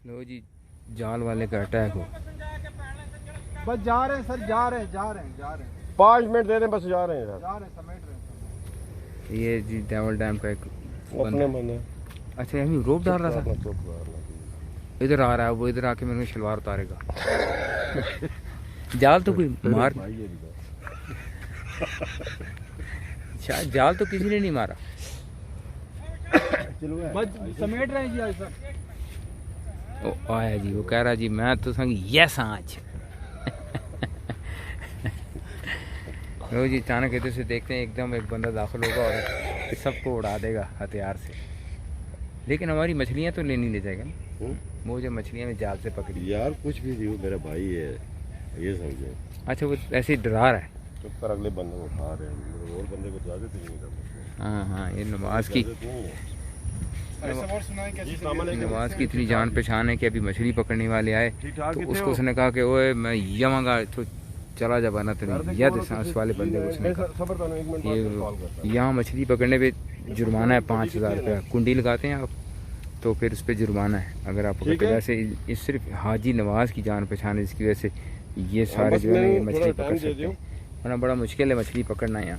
लो जी, जाल वाले का अटैक हो। बस जा रहे हैं सर, जा रहे हैं 5 मिनट दे दें, बस जा रहे हैं सर। समेट रहे हैं। ये जी डेवल डैम का एक अपने बंदे अच्छा हम रोप डाल रहा था, इधर आ रहा है वो, इधर आके मेरे को शलवार उतारेगा। जाल तो कोई मार, शायद जाल तो किसी ने नहीं मारा। बस समेट रहे हैं जी आज सर। ओ आया जी, वो कह रहा जी मैं तो संग यस आज। लो जी, अचानक इधर से देखते हैं एकदम एक बंदा दाखिल होगा और सबको उड़ा देगा हथियार से। लेकिन हमारी मछलियाँ तो लेनी ले जाएगा ना, वो जो मछलियाँ में जाल से पकड़ी। यार कुछ भी नहीं, मेरा भाई है, ये समझे। अच्छा, वो ऐसे ही डरा रहा है। चुप कर, अगले बंदे को उठा रहे हैं, और बंदे को इजाजत ही नहीं है। हाँ हाँ, ये नमाज की नमाज की इतनी जान पहचान है कि अभी मछली पकड़ने वाले आए तो उसको उसने कहा कि ओए मैं यवांगा तो चला जा बना तो नहीं या उस वाले बंदे को उसने कहा ये यहाँ मछली पकड़ने पे जुर्माना है 5000 रुपया। कुंडी लगाते हैं आप तो फिर उस पर जुर्माना है अगर आप पकड़ते। वैसे इस सिर्फ हाजी नवाज की जान पहचान है, जिसकी वजह से ये सारे जो है ये मछली पकड़ सकते हैं, वरना बड़ा मुश्किल है मछली पकड़ना। यहाँ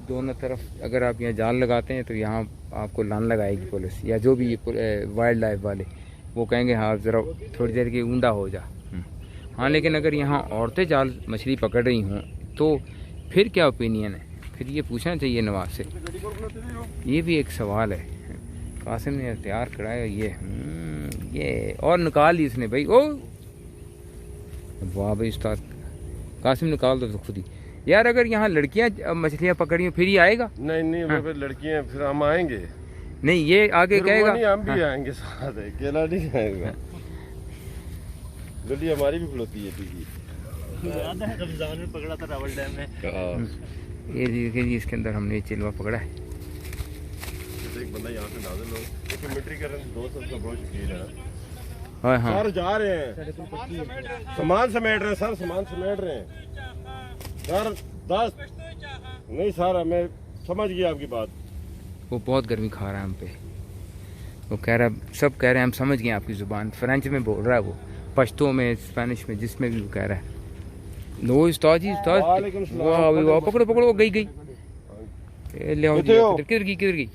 दोनों तरफ अगर आप यहाँ जाल लगाते हैं तो यहाँ आपको लान लगाएगी पुलिस या जो भी वाइल्ड लाइफ वाले, वो कहेंगे हाँ ज़रा थोड़ी देर की ऊंडा हो जा। हाँ, लेकिन अगर यहाँ औरतें जाल मछली पकड़ रही हों तो फिर क्या ओपिनियन है, फिर ये पूछना चाहिए नवाज से। ये भी एक सवाल है। कासिम ने हथियार कराया ये और निकाल दी इसने भाई। ओ वाह भाई उस्ताद, कासिम निकाल दो तो खुद ही। यार अगर यहाँ लड़कियां मछलियां पकड़ी फिर ही आएगा? नहीं हाँ। फिर लड़कियां, फिर हम आएंगे नहीं, ये आगे कहेगा नहीं, हम भी आएंगे साथ, अकेला नहीं आएगा। गली हमारी भी खुलती है याद है रमजान में पकड़ा था रावल डैम में। ये देखिए जी, इसके अंदर हमने चिलवा पकड़ा है। एक बंदा यहाँ से नाज़िल हो, एक मिलिट्री का दोस्त उसका बहुत शौकीन है। हाँ हाँ सर जा रहे हैं, सामान समेट रहे हैं सर, सामान समेट रहे हैं सर। 10 नहीं सर, मैं समझ गया आपकी बात। वो बहुत गर्मी खा रहा है हम पे। वो कह रहा है, सब कह रहे हैं हम समझ गए आपकी ज़ुबान। फ्रेंच में बोल रहा है वो, पश्तो में, स्पेनिश में, जिसमें भी वो कह रहा है। लो उस्ताद जी, उस्ताद वाह पकड़ो पकड़ो, गई ले आओ। किधर गई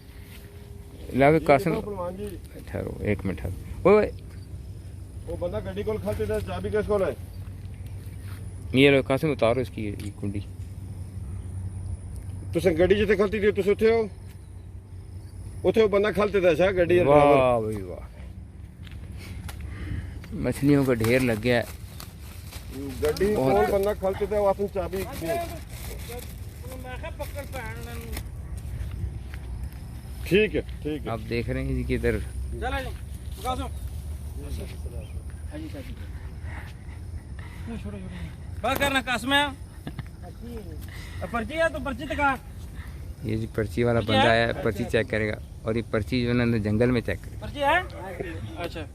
लावे कासिम, ठहरो 1 मिनट ठहरो। ओए वो बंदा गड्डी को खाते थे, चाबी किस को है? ये लो कासिम, उतारो इसकी ये कुंडी। तुसे गड्डी जिते खलती थी तुसे उथे वो बंदा खलते था शायद गड्डी। वाह भाई वाह, मछलियों का ढेर लग गया है। गड्डी कौन बंदा खलते थे, वो चाबी ठीक है। आप देख रहे हैं जी कि इधर बात करना कासम है। पर्ची है तो पर्ची दिखा। ये जी पर्ची वाला बंदा आया, पर्ची चेक करेगा और ये पर्ची जो है ना जंगल में चेक करेगा। पर्ची है अच्छा।